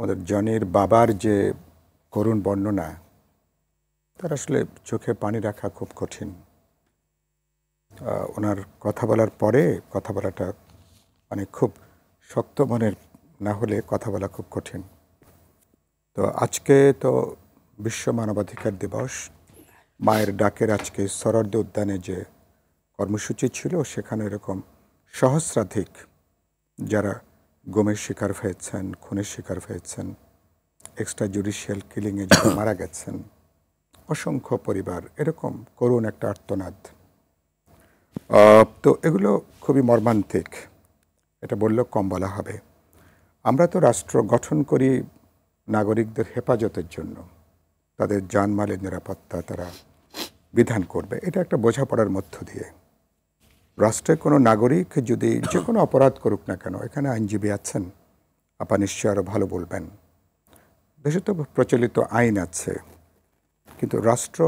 আমাদের জনির বাবার যে করুণ বর্ণনা, তার আসলে চোখে পানি রাখা খুব কঠিন। ওনার কথা বলার পরে কথা বলাটা মানে খুব শক্ত মনের না হলে কথা বলা খুব কঠিন। তো আজকে তো বিশ্ব মানবাধিকার দিবস, মায়ের ডাকের আজকে সরোয়ার্দী উদ্যানে যে কর্মসূচি ছিল, সেখানে এরকম সহস্রাধিক যারা গুমের শিকার হয়েছেন, খুনের শিকার হয়েছেন, এক্সট্রা জুডিশিয়াল কিলিংয়ে যারা মারা গেছেন, অসংখ্য পরিবার, এরকম করুণ একটা আর্তনাদ। তো এগুলো খুবই মর্মান্তিক, এটা বললেও কম বলা হবে। আমরা তো রাষ্ট্র গঠন করি নাগরিকদের হেফাজতের জন্য, তাদের জানমালের নিরাপত্তা তারা বিধান করবে, এটা একটা বোঝাপড়ার মধ্য দিয়ে। রাষ্ট্রের কোনো নাগরিক যদি যে কোনো অপরাধ করুক না কেন, এখানে আইনজীবী আছেন, আপা নিশ্চয়ই আরও ভালো বলবেন। দেশে তো প্রচলিত আইন আছে, কিন্তু রাষ্ট্র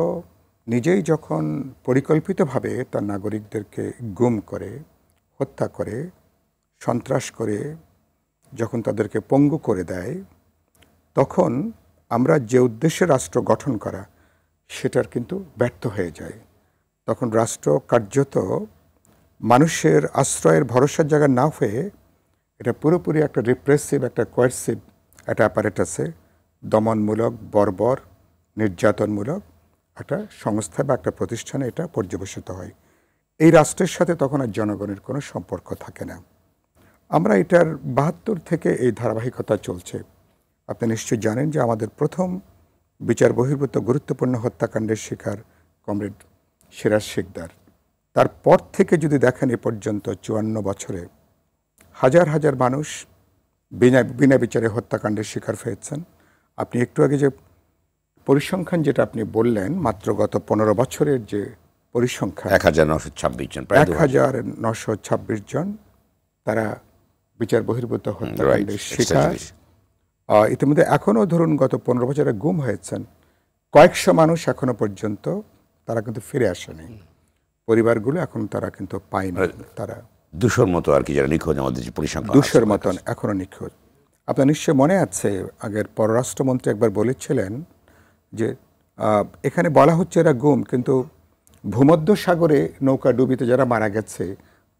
নিজেই যখন পরিকল্পিতভাবে তার নাগরিকদেরকে গুম করে, হত্যা করে, সন্ত্রাস করে, যখন তাদেরকে পঙ্গু করে দেয়, তখন আমরা যে উদ্দেশ্যে রাষ্ট্র গঠন করা সেটার কিন্তু ব্যর্থ হয়ে যায়। তখন রাষ্ট্র কার্যত মানুষের আশ্রয়ের ভরসার জায়গা না হয়ে এটা পুরোপুরি একটা রিপ্রেসিভ, একটা কোয়ার্সিভ একটা অ্যাপারেটাসে, দমনমূলক, বর্বর, নির্যাতনমূলক একটা সংস্থা বা একটা প্রতিষ্ঠানে এটা পর্যবেসিত হয়। এই রাষ্ট্রের সাথে তখন আর জনগণের কোনো সম্পর্ক থাকে না। আমরা এটার ৭২ থেকে এই ধারাবাহিকতা চলছে। আপনি নিশ্চয়ই জানেন যে আমাদের প্রথম বিচার বহির্ভূত গুরুত্বপূর্ণ হত্যাকাণ্ডের শিকার কমরেড সিরাজ শিকদার। তারপর থেকে যদি দেখেন এ পর্যন্ত ৫৪ বছরে হাজার হাজার মানুষ বিনা বিচারে হত্যাকাণ্ডের শিকার হয়েছেন। আপনি একটু আগে যে পরিসংখ্যান যেটা আপনি বললেন, মাত্র গত ১৫ বছরের যে পরিসংখ্যান, ১,৯২৬ জন, প্রায় ১,৯২৬ জন তারা বিচার বহির্ভূত হত্যাকাণ্ডের শিকার। ইতিমধ্যে এখনও ধরুন গত ১৫ বছরে গুম হয়েছেন কয়েকশো মানুষ, এখনো পর্যন্ত তারা কিন্তু ফিরে আসেনি। পরিবারগুলো এখন তারা কিন্তু পায়নি, তারা ২০০-র মতো আর কি যারা নিখোঁজ, আমাদের যে পরিসংখ্যান ২০০-র মতন এখনো নিখোঁজ। আপনার নিশ্চয় মনে আছে আগের পররাষ্ট্রমন্ত্রী একবার বলেছিলেন যে এখানে বলা হচ্ছে এরা গুম, কিন্তু ভূমধ্য সাগরে নৌকা ডুবিতে যারা মারা গেছে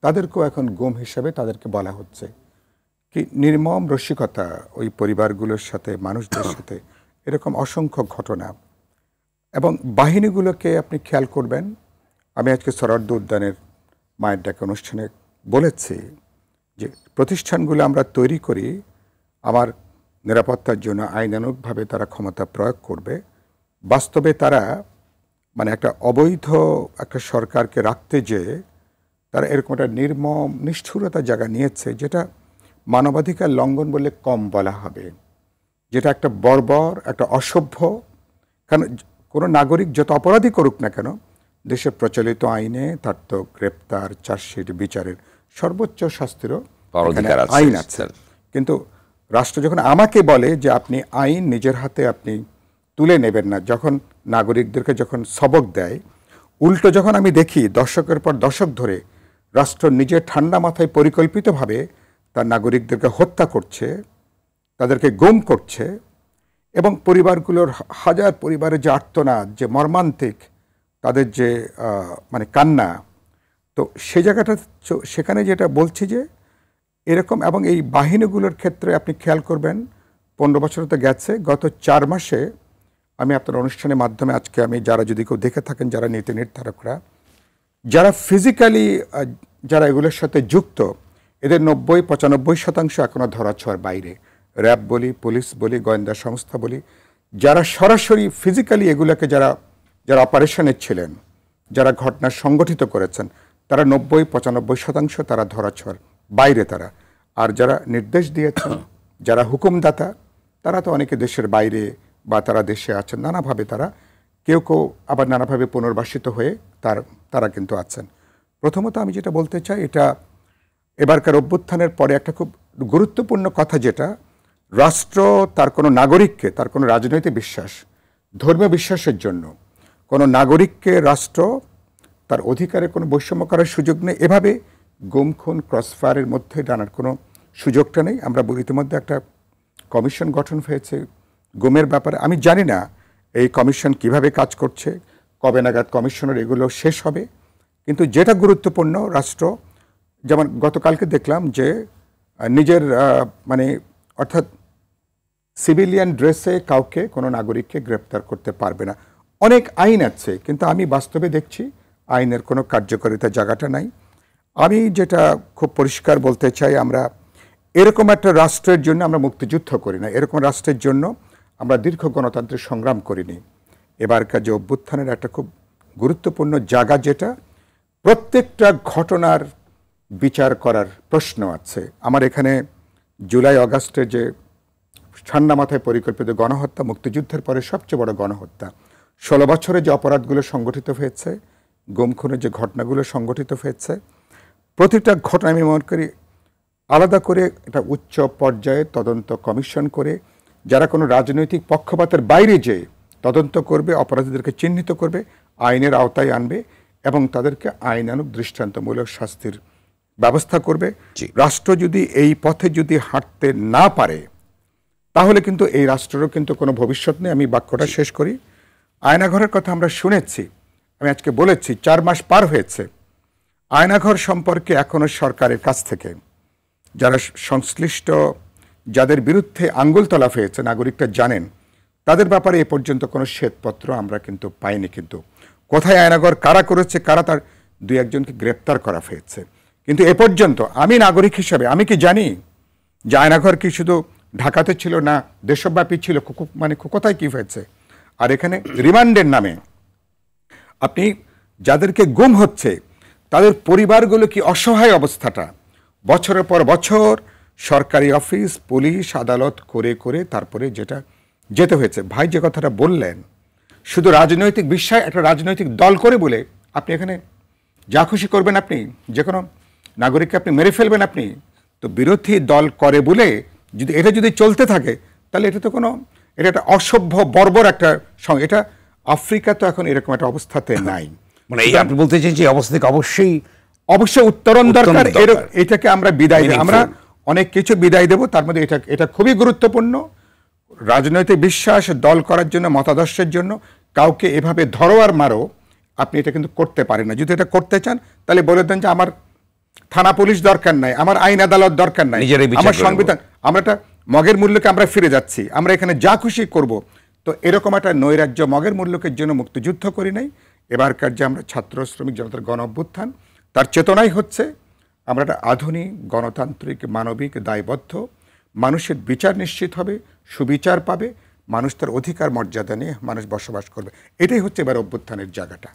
তাদেরকেও এখন গুম হিসাবে তাদেরকে বলা হচ্ছে। কি নির্মম রসিকতা ওই পরিবারগুলোর সাথে, মানুষদের সাথে, এরকম অসংখ্য ঘটনা। এবং বাহিনীগুলোকে আপনি খেয়াল করবেন, আমি আজকে সরোয়ার্দী উদ্যানের মায়ের ডাকে অনুষ্ঠানে বলেছি যে প্রতিষ্ঠানগুলো আমরা তৈরি করি আমার নিরাপত্তার জন্য, আইনানুগভাবে তারা ক্ষমতা প্রয়োগ করবে। বাস্তবে তারা মানে একটা অবৈধ একটা সরকারকে রাখতে যেয়ে তারা এরকম একটা নির্মম নিষ্ঠুরতার জায়গা নিয়েছে, যেটা মানবাধিকার লঙ্ঘন বলে কম বলা হবে, যেটা একটা বর্বর, একটা অসভ্য। কারণ কোনো নাগরিক যত অপরাধী করুক না কেন, দেশের প্রচলিত আইনে তার তো গ্রেপ্তার, চার্জশিট, বিচারের সর্বোচ্চ শাস্তিরও আইন আছে। কিন্তু রাষ্ট্র যখন আমাকে বলে যে আপনি আইন নিজের হাতে আপনি তুলে নেবেন না, যখন নাগরিকদেরকে যখন সবক দেয়, উল্টো যখন আমি দেখি দশকের পর দশক ধরে রাষ্ট্র নিজের ঠান্ডা মাথায় পরিকল্পিতভাবে তার নাগরিকদেরকে হত্যা করছে, তাদেরকে গুম করছে, এবং পরিবারগুলোর হাজার পরিবারের যে আর্তনাদ, যে মর্মান্তিক তাদের যে মানে কান্না, তো সে জায়গাটা সেখানে যেটা বলছি যে এরকম। এবং এই বাহিনীগুলোর ক্ষেত্রে আপনি খেয়াল করবেন ১৫ বছর তো গেছে, গত ৪ মাসে আমি আপনার অনুষ্ঠানের মাধ্যমে আজকে আমি যারা যদি কেউ দেখে থাকেন, যারা নীতি নির্ধারকরা, যারা ফিজিক্যালি যারা এগুলোর সাথে যুক্ত, এদের ৯০-৯৫% এখনও ধরাছোঁয়ার বাইরে। র্যাব বলি, পুলিশ বলি, গোয়েন্দা সংস্থা বলি, যারা সরাসরি ফিজিক্যালি এগুলোকে যারা অপারেশনে ছিলেন, যারা ঘটনা সংগঠিত করেছেন, তারা ৯০-৯৫% তারা ধরাছোঁয়ার বাইরে তারা। আর যারা নির্দেশ দিয়েছেন, যারা হুকুমদাতা, তারা তো অনেকে দেশের বাইরে বা তারা দেশে আছেন, নানাভাবে তারা, কেউ কেউ আবার নানাভাবে পুনর্বাসিত হয়ে তারা কিন্তু আছেন। প্রথমত আমি যেটা বলতে চাই, এটা এবারকার অভ্যুত্থানের পরে একটা খুব গুরুত্বপূর্ণ কথা, যেটা রাষ্ট্র তার কোনো নাগরিককে, তার কোনো রাজনৈতিক বিশ্বাস, ধর্মীয় বিশ্বাসের জন্য কোনো নাগরিককে রাষ্ট্র তার অধিকারে কোনো বৈষম্য করার সুযোগ নেই। এভাবে গুম, খুন, ক্রসফায়ারের মধ্যে টানার কোনো সুযোগটা নেই। আমরা ইতিমধ্যে একটা কমিশন গঠন হয়েছে গুমের ব্যাপারে। আমি জানি না এই কমিশন কিভাবে কাজ করছে, কবে নাগাদ কমিশনের এগুলো শেষ হবে, কিন্তু যেটা গুরুত্বপূর্ণ রাষ্ট্র, যেমন গতকালকে দেখলাম যে নিজের মানে অর্থাৎ সিভিলিয়ান ড্রেসে কাউকে কোনো নাগরিককে গ্রেপ্তার করতে পারবে না। অনেক আইন আছে, কিন্তু আমি বাস্তবে দেখছি আইনের কোনো কার্যকারিতা জায়গাটা নাই। আমি যেটা খুব পরিষ্কার বলতে চাই, আমরা এরকম একটা রাষ্ট্রের জন্য আমরা মুক্তিযুদ্ধ করি না, এরকম রাষ্ট্রের জন্য আমরা দীর্ঘ গণতান্ত্রিক সংগ্রাম করিনি। এবারকার যে অভ্যুত্থানের একটা খুব গুরুত্বপূর্ণ জায়গা, যেটা প্রত্যেকটা ঘটনার বিচার করার প্রশ্ন আছে। আমার এখানে জুলাই আগস্টের যে ঠান্ডা মাথায় পরিকল্পিত গণহত্যা, মুক্তিযুদ্ধের পরে সবচেয়ে বড় গণহত্যা, 16 বছরে যে অপরাধগুলো সংগঠিত হয়েছে, গুম খুনের যে ঘটনাগুলো সংগঠিত হয়েছে, প্রতিটা ঘটনা আমি মনে করি আলাদা করে একটা উচ্চ পর্যায়ে তদন্ত কমিশন করে, যারা কোনো রাজনৈতিক পক্ষপাতের বাইরে যেয়ে তদন্ত করবে, অপরাধীদেরকে চিহ্নিত করবে, আইনের আওতায় আনবে এবং তাদেরকে আইনানুগ দৃষ্টান্তমূলক শাস্তির ব্যবস্থা করবে। রাষ্ট্র যদি এই পথে যদি হাঁটতে না পারে, তাহলে কিন্তু এই রাষ্ট্রেরও কিন্তু কোনো ভবিষ্যৎ নেই। আমি বাক্যটা শেষ করি। আয়নাঘরের কথা আমরা শুনেছি, আমি আজকে বলেছি 4 মাস পার হয়েছে। আয়নাঘর সম্পর্কে এখনও সরকারের কাছ থেকে যারা সংশ্লিষ্ট, যাদের বিরুদ্ধে আঙ্গুল তোলা হয়েছে, নাগরিকরা জানেন, তাদের ব্যাপারে এ পর্যন্ত কোনো শ্বেতপত্র আমরা কিন্তু পাইনি। কিন্তু কোথায় আয়নাঘর কারা করেছে, কারা, তার 2-1জনকে গ্রেপ্তার করা হয়েছে, কিন্তু এ পর্যন্ত আমি নাগরিক হিসাবে আমি কি জানি যে আয়নাঘর কি শুধু ঢাকাতে ছিল না, দেশব্যাপী ছিল, মানে কোথায় কি হয়েছে। আর এখানে রিমান্ডের নামে আপনি যাদেরকে গুম হচ্ছে তাদের পরিবারগুলো কি অসহায় অবস্থাটা, বছরের পর বছর সরকারি অফিস, পুলিশ, আদালত করে করে তারপরে যেটা যেতে হয়েছে। ভাই যে কথাটা বললেন, শুধু রাজনৈতিক বিষয়, একটা রাজনৈতিক দল করে বলে আপনি এখানে যা খুশি করবেন, আপনি যে কোনো নাগরিককে আপনি মেরে ফেলবেন, আপনি তো বিরোধী দল করে বলে যদি এটা যদি চলতে থাকে, তাহলে এটা তো কোনো, এটা একটা অসভ্য বর্বর একটা এটা আফ্রিকা তো এখন এরকম একটা অবস্থাতে নাই। মানে এই আপনি বলতে চাইছেন যে অবস্থা থেকে অবশ্যই উত্তরণ দরকার। এটাকে আমরা বিদায় দেব, আমরা অনেক কিছু বিদায় দেব, তার মধ্যে এটা খুবই গুরুত্বপূর্ণ। রাজনৈতিক বিশ্বাস দল করার জন্য, মতাদর্শের জন্য কাউকে এভাবে ধরো আর মারো, আপনি এটা কিন্তু করতে পারেন না। যদি এটা করতে চান তাহলে বলে দেন যে আমার থানা পুলিশ দরকার নাই, আমার আইন আদালত দরকার নাই, আমার সংবিধান, আমরা একটা মগের মূল্যকে আমরা ফিরে যাচ্ছি, আমরা এখানে যা খুশি করব। তো এরকম একটা নৈরাজ্য মগের মূল্যকের জন্য মুক্তিযুদ্ধ করি নাই। এবারকার যে আমরা ছাত্র শ্রমিক জনতার গণ অভ্যুত্থান, তার চেতনাই হচ্ছে আমরা একটা আধুনিক গণতান্ত্রিক মানবিক দায়বদ্ধ, মানুষের বিচার নিশ্চিত হবে, সুবিচার পাবে, মানুষ তার অধিকার মর্যাদা নিয়ে মানুষ বসবাস করবে। এটাই হচ্ছে এবার অভ্যুত্থানের জায়গাটা।